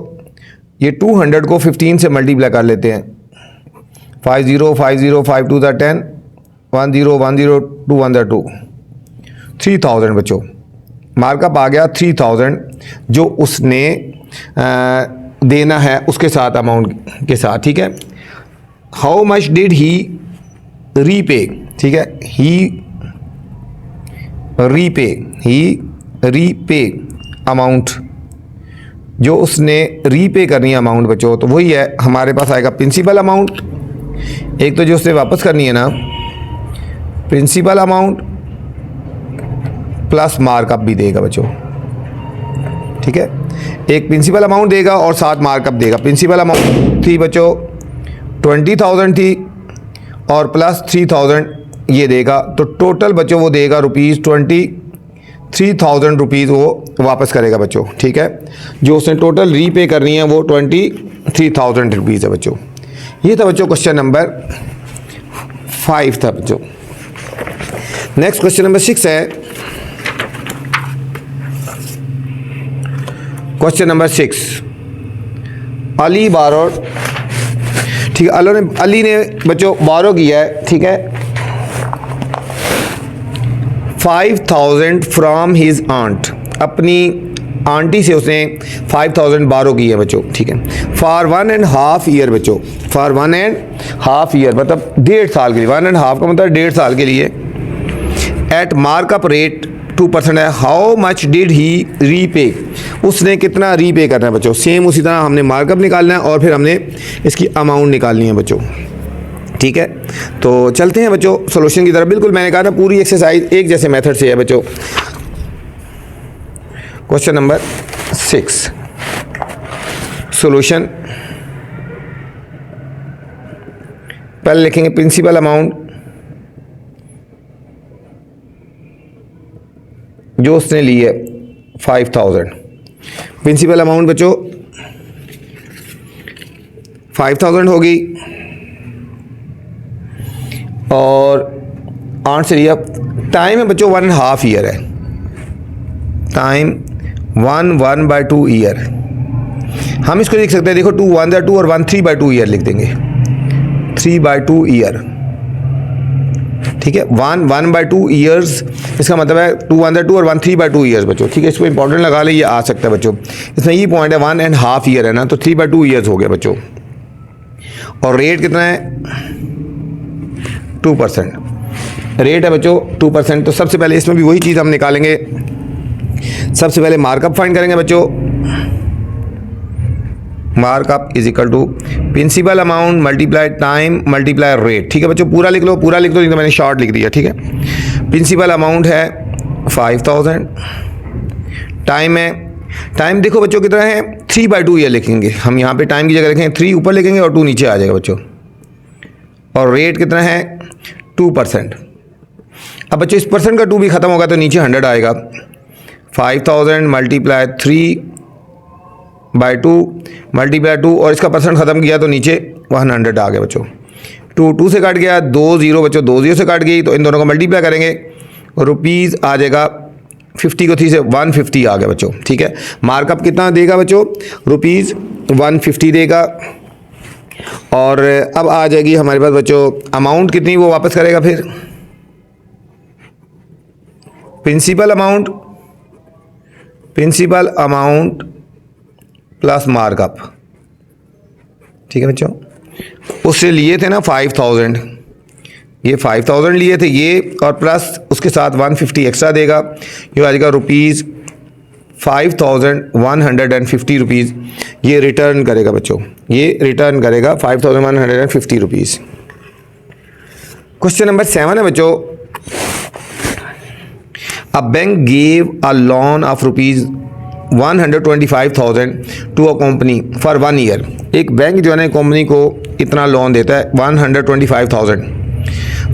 ये 200 को 15 से मल्टीप्लाई कर लेते हैं। 5 0 5 0 5 2 10 1 0 1 0 2 1 2 3,000 बच्चों। मार्कअप आ गया 3,000 जो उसने देना है उसके साथ अमाउंट के साथ। ठीक है, how much did he repay. ठीक है, ही रीपे अमाउंट, जो उसने रीपे करनी है अमाउंट बच्चों, तो वही है हमारे पास आएगा प्रिंसिपल अमाउंट। एक तो जो उसने वापस करनी है ना प्रिंसिपल अमाउंट प्लस मार्कअप भी देगा बच्चों। ठीक है, एक प्रिंसिपल अमाउंट देगा और साथ मार्कअप देगा। प्रिंसिपल अमाउंट थी बच्चों 20,000 थी और प्लस 3,000 ये देगा, तो टोटल बच्चों वो देगा ₹23,000 रुपीज़ वो वापस करेगा बच्चों। ठीक है, जो उसने टोटल रीपे करनी है वो 23,000 रुपीज़ है बच्चों। ये था बच्चों क्वेश्चन नंबर 5 था बच्चों। नेक्स्ट क्वेश्चन नंबर 6 है। Question number 6, Ali borrowed. ठीक है, अली ने बच्चों बारो किया है। ठीक है, 5,000 फ्रॉम हिज आंट, अपनी आंटी से उसने 5,000 बारो की है बच्चों। ठीक है, फॉर 1.5 ईयर बच्चों। फॉर 1.5 ईयर मतलब 1.5 साल के लिए। 1.5 का मतलब 1.5 साल के लिए। एट मार्कअप रेट 2% है। How much did he repay, उसने कितना रीपे करना है बच्चों। सेम उसी तरह हमने मार्कअप निकालना है और फिर हमने इसकी अमाउंट निकालनी है बच्चों। ठीक है, तो चलते हैं बच्चों सॉल्यूशन की तरफ। बिल्कुल मैंने कहा ना पूरी एक्सरसाइज एक जैसे मेथड से है बच्चों। Question number 6 solution. पहले लिखेंगे प्रिंसिपल अमाउंट जो उसने ली है 5,000। प्रिंसिपल अमाउंट बच्चों 5,000 होगी और 8 से लिया। टाइम है बच्चों 1.5 ईयर है। Time 1/2 year. हम इसको लिख सकते हैं, देखो 2 1 2 और 1 3/2 ईयर लिख देंगे। 3/2 ईयर। ठीक है, 1/2 ईयर्स इसका मतलब है 2 1 2 और 1 3/2 ईयर्स बच्चों। ठीक है, इसको इंपॉर्टेंट लगा ले, ये आ सकता है बच्चों। इसमें ये पॉइंट है 1.5 ईयर है ना, तो 3/2 ईयर्स हो गया बच्चों। और रेट कितना है 2%। रेट है बच्चों 2%। तो सबसे पहले इसमें भी वही चीज़ हम निकालेंगे। सबसे पहले मार्कअप फाइंड करेंगे बच्चों। Markup is equal to principal amount multiply time multiply rate. ठीक है बच्चों, पूरा लिख लो, नहीं तो मैंने शॉर्ट लिख दिया। ठीक है, प्रिंसिपल अमाउंट है 5000, टाइम है, टाइम देखो बच्चों कितना है 3/2 ईयर लिखेंगे हम, यहाँ पे टाइम की जगह लिखेंगे 3 ऊपर लिखेंगे और 2 नीचे आ जाएगा बच्चों, और रेट कितना है 2%। अब बच्चों इस परसेंट का 2 भी खत्म होगा तो नीचे 100 आएगा। 5000 मल्टीप्लाई 3/2 मल्टीप्लाई 2 और इसका परसेंट ख़त्म किया तो नीचे 100 आ गया बच्चों। 2 से काट गया, 2 0 बच्चों, 2 0 से काट गई तो इन दोनों को मल्टीप्लाई करेंगे और रुपीज़ आ जाएगा 50 को 3 से 150 आ गया बच्चों। ठीक है, मार्कअप कितना देगा बच्चों, रुपीज़ 150 देगा। और अब आ जाएगी हमारे पास बच्चों अमाउंट कितनी वो वापस करेगा फिर, प्रिंसिपल अमाउंट प्लस मार्कअप। ठीक है बच्चों, उससे लिए थे ना 5000, ये 5000 लिए थे ये, और प्लस उसके साथ 150 एक्स्ट्रा देगा, ये आ जाएगा रुपीज़ 5150 रुपीज़ ये रिटर्न करेगा बच्चों, ये रिटर्न करेगा 5150 रुपीज़। क्वेश्चन नंबर 7 है बच्चों, a bank gave a loan of rupees 125,000 to a company for 1 year. एक बैंक जो है ना कंपनी को इतना लोन देता है 125,000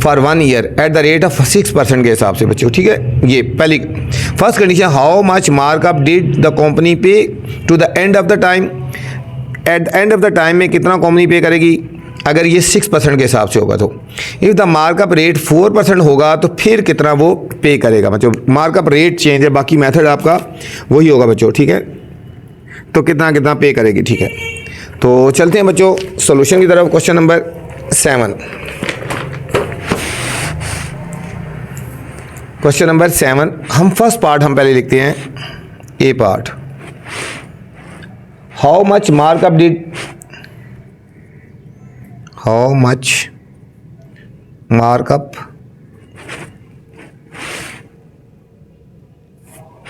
for 1 year at the rate of 6% के हिसाब से बच्चों। ठीक है, ये पहली first condition, how much markup did the company pay to the end of the time, at the end of the time में कितना कंपनी पे करेगी अगर ये 6% के हिसाब से होगा तो। इफ़ द मार्कअप रेट 4% होगा तो फिर कितना वो पे करेगा बच्चों। मार्कअप रेट चेंज है, बाकी मेथड आपका वही होगा बच्चों। ठीक है, तो कितना कितना पे करेगी। ठीक है, तो चलते हैं बच्चों सॉल्यूशन की तरफ। क्वेश्चन नंबर 7, क्वेश्चन नंबर 7 हम फर्स्ट पार्ट हम पहले लिखते हैं, A part, how much markup did, how much markup,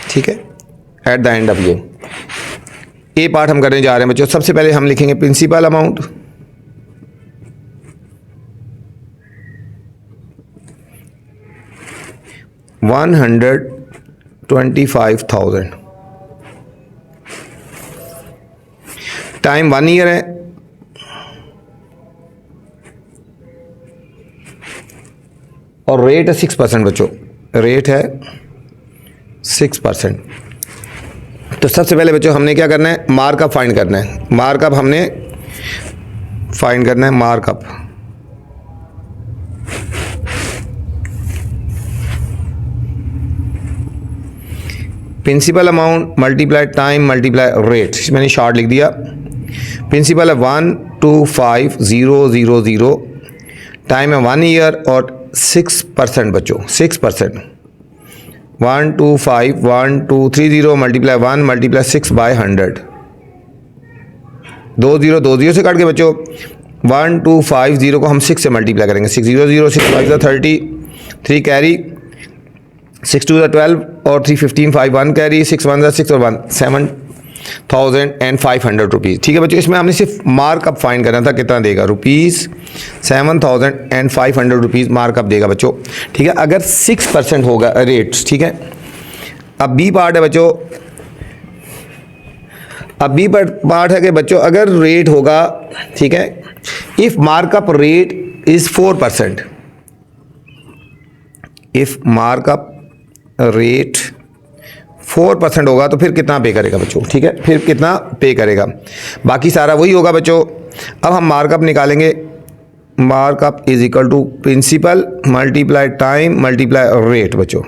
ठीक है, एट द एंड ऑफ ये ए पार्ट हम करने जा रहे हैं बच्चों। सबसे पहले हम लिखेंगे प्रिंसिपल अमाउंट, $125,000, टाइम 1 ईयर है, और रेट है 6% बच्चों, रेट है 6%। तो सबसे पहले बच्चों हमने क्या करना है, मार्कअप फाइंड करना है। मार्कअप हमने फाइंड करना है, markup. Principal amount multiply time multiply rate, मैंने शॉर्ट लिख दिया। प्रिंसिपल है 125,000, टाइम है 1 ईयर और 6% बच्चों, 6%। 125,1230 मल्टीप्लाई 1 मल्टीप्लाई 6/100, 2 0 से काट के बच्चों 1250 को हम 6 से मल्टीप्लाई करेंगे। 6 0 0 6 5 30, 3 कैरी, 6 2 12 और 3 15 5 1 कैरी, 6 1 6 और 1 7,500 रुपीज़। ठीक है बच्चों, इसमें हमने सिर्फ मार्कअप फाइंड करना था, कितना देगा, रुपीज़ 7,500 रुपीज़ मार्कअप देगा बच्चों। ठीक है, अगर 6% होगा रेट। ठीक है, अब बी पार्ट है बच्चों, अब बी पार्ट है कि बच्चों अगर रेट होगा, ठीक है, if markup rate is 4%, if markup rate 4% होगा तो फिर कितना पे करेगा बच्चों। ठीक है, फिर कितना पे करेगा, बाकी सारा वही होगा बच्चों। अब हम मार्कअप निकालेंगे, markup is equal to principal multiply time multiply rate बच्चों।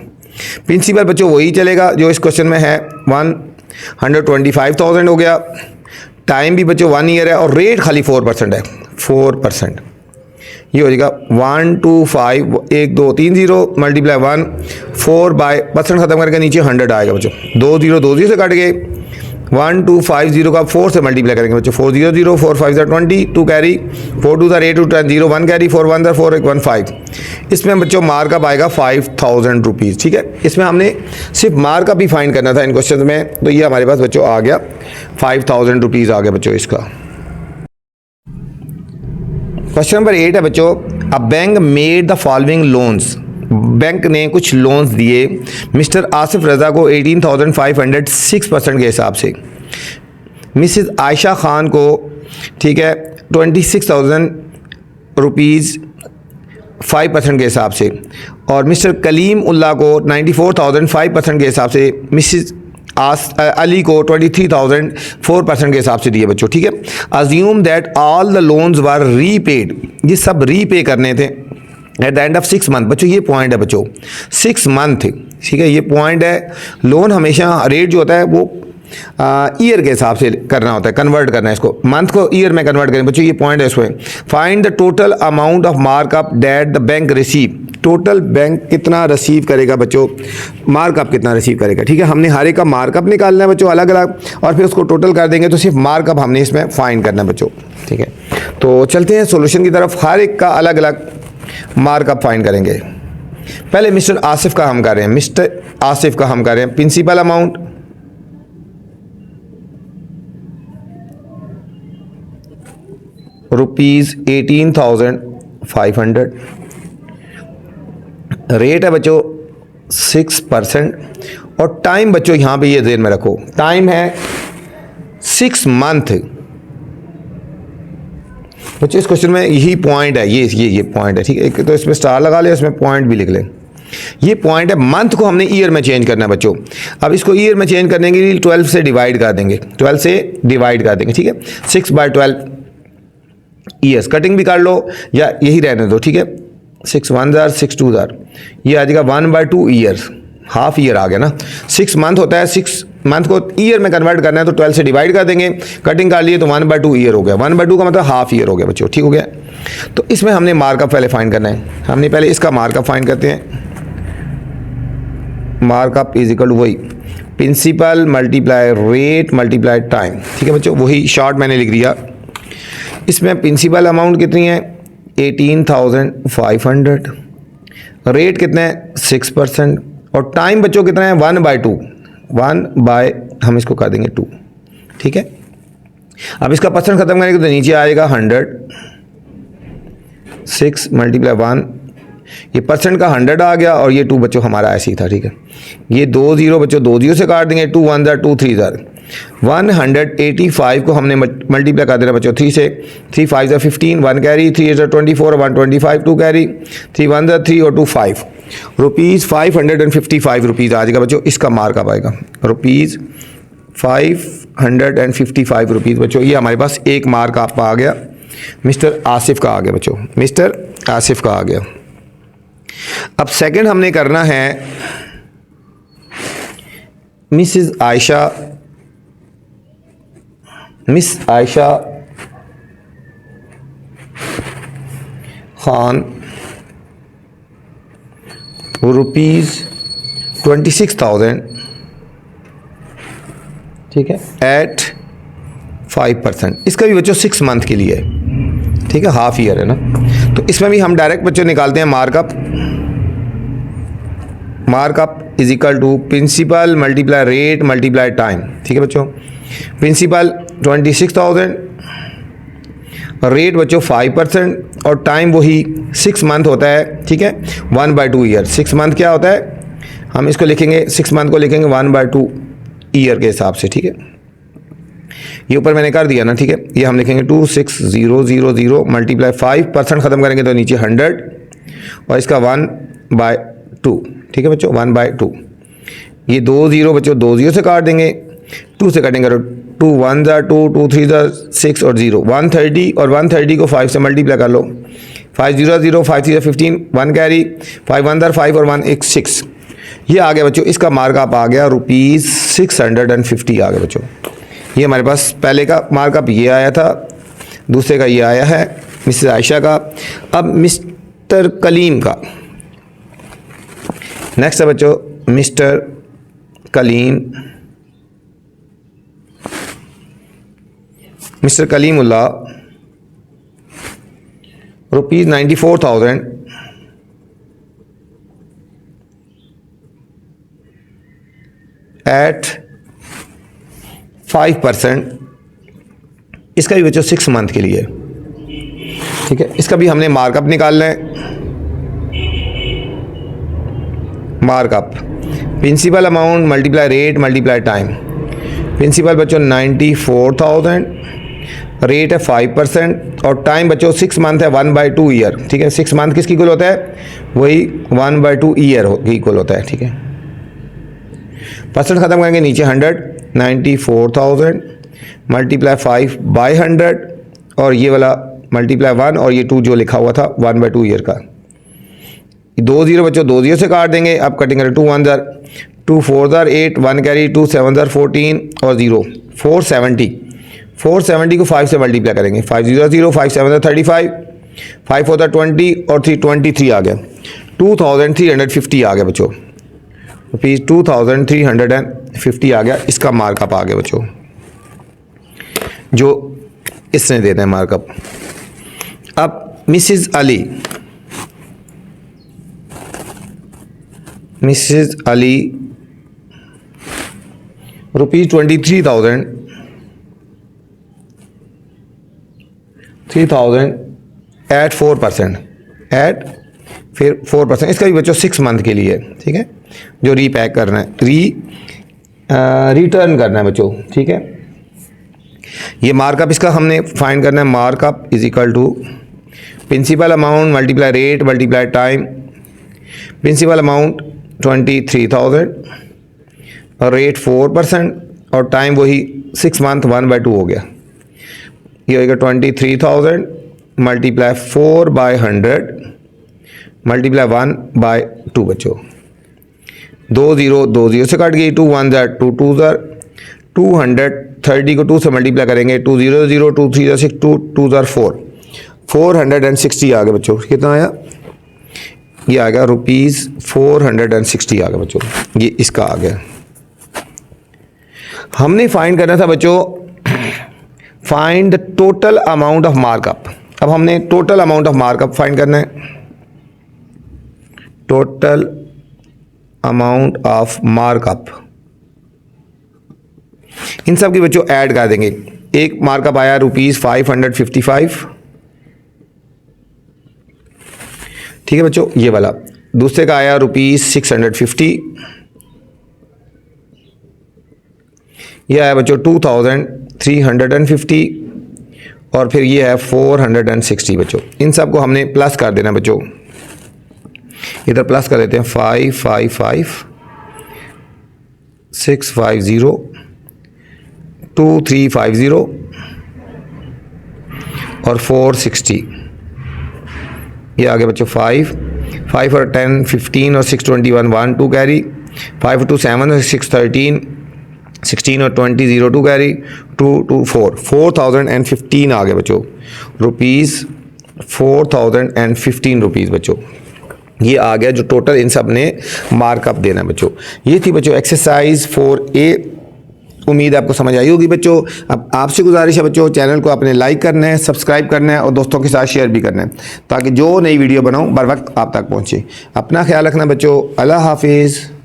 प्रिंसिपल बच्चों वही चलेगा जो इस क्वेश्चन में है, 125,000 हो गया, टाइम भी बच्चों 1 ईयर है और रेट खाली 4% है, 4%। ये हो जाएगा 125 1 2 3 0 मल्टीप्लाई 1 4/% खत्म करके नीचे 100 आएगा बच्चों। 2 0 से काट गए, 1250 का 4 से मल्टीप्लाई करेंगे बच्चों, 4 0 0 4 5 20, 2 कैरी, 4 2 8 2 10 0 1 कैरी, 4 1 4 1 1 5। इसमें बच्चों मार्कअप आएगा 5,000 रुपीज़। ठीक है, इसमें हमने सिर्फ मार्कअप ही फाइंड करना था इन क्वेश्चन में, तो ये हमारे पास बच्चों आ गया 5,000 रुपीज़ आ गया बच्चों इसका। क्वेश्चन नंबर 8 है बच्चों, a bank made the following loans bank ने कुछ लोन्स दिए मिस्टर आसिफ रज़ा को 18,500 6% के हिसाब से, मिसेस आयशा ख़ान को, ठीक है, 26,000 रुपीज़ 5% के हिसाब से, और मिस्टर कलीम उल्ला को 94,000 5% के हिसाब से, मिसेस अली को 23,000 4% के हिसाब से दिए बच्चों। ठीक है, assume that all the loans were repaid, ये सब रीपे करने थे eight the end of 6 month. बच्चों ये पॉइंट है बच्चों, 6 मंथ, ठीक है, ये पॉइंट है। लोन हमेशा रेट जो होता है वो ईयर के हिसाब से करना होता है, कन्वर्ट करना है इसको, मंथ को ईयर में कन्वर्ट करें बच्चों, ये पॉइंट है इसमें। Find the total amount of markup that the bank receive, total bank कितना रिसीव करेगा बच्चों, मार्कअप कितना रिसीव करेगा। ठीक है, हमने हर एक का मार्कअप निकालना है बच्चों अलग अलग, और फिर उसको टोटल कर देंगे तो सिर्फ मार्कअप हमने इसमें फाइंड करना है बच्चों। ठीक है, तो चलते हैं सोल्यूशन की तरफ, हर एक का अलग अलग मार्कअप फाइंड करेंगे। पहले मिस्टर आसिफ का हम कर रहे हैं, मिस्टर आसिफ का हम कर रहे हैं। प्रिंसिपल अमाउंट रुपीज़ 18,500, रेट है बच्चों 6%, और टाइम बच्चों यहाँ पे ये ज़हन में रखो, टाइम है 6 मंथ। बच्चों इस क्वेश्चन में यही पॉइंट है, ये पॉइंट है। ठीक है, एक तो इसमें स्टार लगा ले, इसमें पॉइंट भी लिख लें। ये पॉइंट है, मंथ को हमने ईयर में चेंज करना है बच्चों। अब इसको ईयर में चेंज करने के लिए 12 से डिवाइड कर देंगे, 12 से डिवाइड कर देंगे। ठीक है, 6/12 ईयर्स, कटिंग भी कर लो या यही रहने दो। ठीक है, 6 1 जार 6 2 जार, ये आ जाएगा 1/2 ईयर्स, हाफ ईयर आ गया ना। 6 मंथ होता है, 6 मंथ को ईयर में कन्वर्ट करना है तो 12 से डिवाइड कर देंगे, कटिंग कर लिए तो 1/2 ईयर हो गया, 1/2 का मतलब हाफ ईयर हो गया बच्चों। ठीक हो गया, तो इसमें हमने मार्कअप पहले फाइंड करना है। हमने पहले इसका मार्कअप फाइंड करते हैं। मार्कअप इज इक्वल टू वही principal multiply rate multiply time. ठीक है बच्चों, वही शॉर्ट मैंने लिख दिया। इसमें प्रिंसिपल अमाउंट कितनी है 18,500, रेट कितना है 6%, और टाइम बच्चों कितना है 1/2, 1 हम इसको कर देंगे 2। ठीक है, अब इसका परसेंट खत्म करेंगे तो नीचे आएगा 100, 6 × 1, ये परसेंट का 100 आ गया, और ये 2 बच्चों हमारा ऐसे ही था। ठीक है, ये 2 0 बच्चों 2 0 से काट देंगे, 2 1 जार 2 3 जार, 185 को हमने मल्टीप्लाई कर देना बच्चों 3 से, 3 5 jar 15, 1 carry, 3 8 jar 24, 125, 2 carry, 3 1 jar 3 और 2 5, रुपीज़ 555 रुपीज़ आ जाएगा बच्चों। इसका मार्कअप आएगा रुपीज़ 555 रुपीज़ बच्चों। ये हमारे पास एक मार्कअप आ गया, मिस्टर आसिफ का आ गया बच्चों, मिस्टर आसिफ का आ गया। अब सेकंड हमने करना है मिस आयशा खान रुपीज़ 26,000, ठीक है, एट 5%। इसका भी बच्चों 6 मंथ के लिए है। ठीक है, हाफ ईयर है ना, तो इसमें भी हम डायरेक्ट बच्चों निकालते हैं markup. Markup is equal to principal multiply rate multiply time. ठीक है बच्चों, प्रिंसिपल 26,000, रेट बच्चों 5%, और टाइम वही 6 मंथ होता है। ठीक है, 1/2 ईयर। 6 मंथ क्या होता है, हम इसको लिखेंगे 6 मंथ को लिखेंगे 1/2 ईयर के हिसाब से। ठीक है, ये ऊपर मैंने कर दिया ना। ठीक है, ये हम लिखेंगे 26,000 मल्टीप्लाई 5% ख़त्म करेंगे तो नीचे 100, और इसका 1/2। ठीक है बच्चों, 1/2। ये 2 0 बच्चों 2 0 से काट देंगे, 2 से काटेंगे तो 2 1 जार 2, 2 3 जार 6 और 0, 130, और 130 को 5 से मल्टीप्लाई कर लो, 5 0 0, 5 3 15, 1 कैरी, 5 1 जार 5 और 1 1 6। ये आ गया बच्चों, इसका मार्कअप आ गया रुपीज़ 650 आ गया बच्चों। ये हमारे पास पहले का मार्कअप ये आया था, दूसरे का ये आया है मिसेस आयशा का। अब मिस्टर कलीम का नेक्स्ट है बच्चों, Mister Kaleem, Mister Kaleemullah rupees 94,000 at 5%। इसका भी बच्चों 6 मंथ के लिए। ठीक है, इसका भी हमने मार्कअप निकालना है। Markup principal amount multiply rate multiply time. Principal बच्चों 94,000, रेट है 5% और टाइम बच्चों 6 मंथ है 1/2 ईयर। ठीक है, 6 मंथ किसकी इक्वल होता है? वही 1/2 ईयर की इक्वल होता है। ठीक है, परसेंट ख़त्म करेंगे नीचे 100, 94,000 मल्टीप्लाई 5/100 और ये वाला मल्टीप्लाई 1 और ये 2 जो लिखा हुआ था 1/2 ईयर का। 2 0 बच्चों 2 0 से काट देंगे। अब कटिंग करें 2 1 ज़र 2 4 ज़र 8 1 कैरी 2 7 ज़र 14 और 0 470 को 5 से मल्टीप्लाई करेंगे। 5 0 0 5 7 35 5 4 20 और 3 23 आ गया। 2350 आ गया बच्चों, रुपीज़ 2350 आ गया। इसका मार्कअप आ गया बच्चों जो इसने देना है मार्कअप। अब Mrs Ali rupees 23,000 at 4% at फिर 4%। इसका भी बच्चों 6 मंथ के लिए। ठीक है, जो रीपैक करना है रिटर्न करना है बच्चों। ठीक है, ये मार्कअप इसका हमने फाइंड करना है। Markup is equal to principal amount multiply rate multiply time. Principal amount 23,000 और रेट 4% और टाइम वही 6 मंथ 1/2 हो गया। ये होगा 23,000 मल्टीप्लाई 4/100 मल्टीप्लाई 1/2 बच्चों। 2 0 से कट गई। 2 1 ज़र 2 2 ज़र 230 को 2 से मल्टीप्लाई करेंगे। 2 0 0 2 3 ज़र 6 2 ज़र 4 460 आ गया बच्चों। कितना आया? ये आ गया रुपीज़ 460 आ गया बच्चों। ये इसका आ गया। हमने फाइंड करना था बच्चों find the total amount of markup. अब हमने total amount of markup find करना है। टोटल अमाउंट ऑफ मार्कअप इन सब की बच्चों ऐड कर देंगे। एक मार्कअप आया रुपीज़ 555। ठीक है बच्चों, ये वाला। दूसरे का आया रुपीज़ 650। ये आया बच्चों 2350 और फिर ये है 460 बच्चों। इन सब को हमने प्लस कर देना बच्चों। इधर प्लस कर देते हैं 555 650 2350 और 460। ये आ गया बच्चों 5 और 10 15 और 6 21 1 2 कैरी 5 2 7 और 6 13 16 और 20 0 2 कैरी 2 2 4 4015 आ गया बच्चों। रुपीज़ 4015 रुपीज़ बच्चों। ये आ गया जो टोटल इन सब ने मार्कअप देना बच्चों। ये थी बच्चों एक्सरसाइज 4A। उम्मीद है आपको समझ आई होगी बच्चों। अब आपसे गुजारिश है बच्चों, चैनल को आपने लाइक करना है, सब्सक्राइब करना है और दोस्तों के साथ शेयर भी करना है ताकि जो नई वीडियो बनाऊं बर वक्त आप तक पहुंचे। अपना ख्याल रखना बच्चों। अल्लाह हाफिज़।